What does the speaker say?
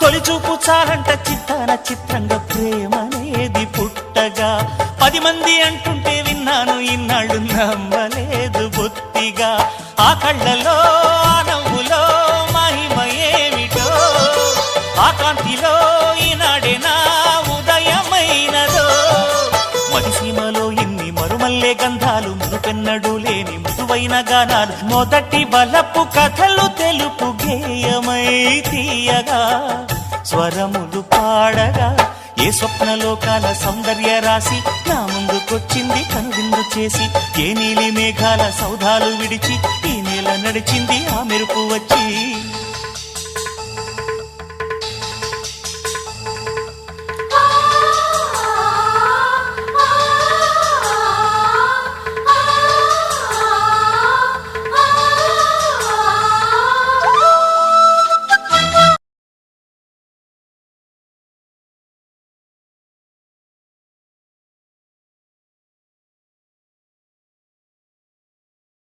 తొలి చూపు చాలంట చిత్తాన చిత్రంగా ప్రేమనేది పుట్టగా 10 మంది అంటుంటే విన్నాను ఇన్నాళ్ళు నమ్మలేదు బొత్తిగా ఆ కళ్ళలో ఆ నవ్వులో మహిమ ఏమిటో ఆ కాంతిలో ఈనాడే నా ఉదయమైనదో మదిసీమలో ఇన్ని మరుమల్లే గంధాలు మునుపెన్నడు లేని మృదువైన గానాలు మొదటి బలపు కథలు తెలుపు గేయమై తీయగా స్వరములు పాడగా ఏ స్వప్నలోకాల సౌందర్య రాసి నా ముందుకొచ్చింది కనువిందు చేసి ఏ నీలి మేఘాల సౌధాలు విడిచి ఈ నేల నడిచింది ఆ మెరుపు వచ్చి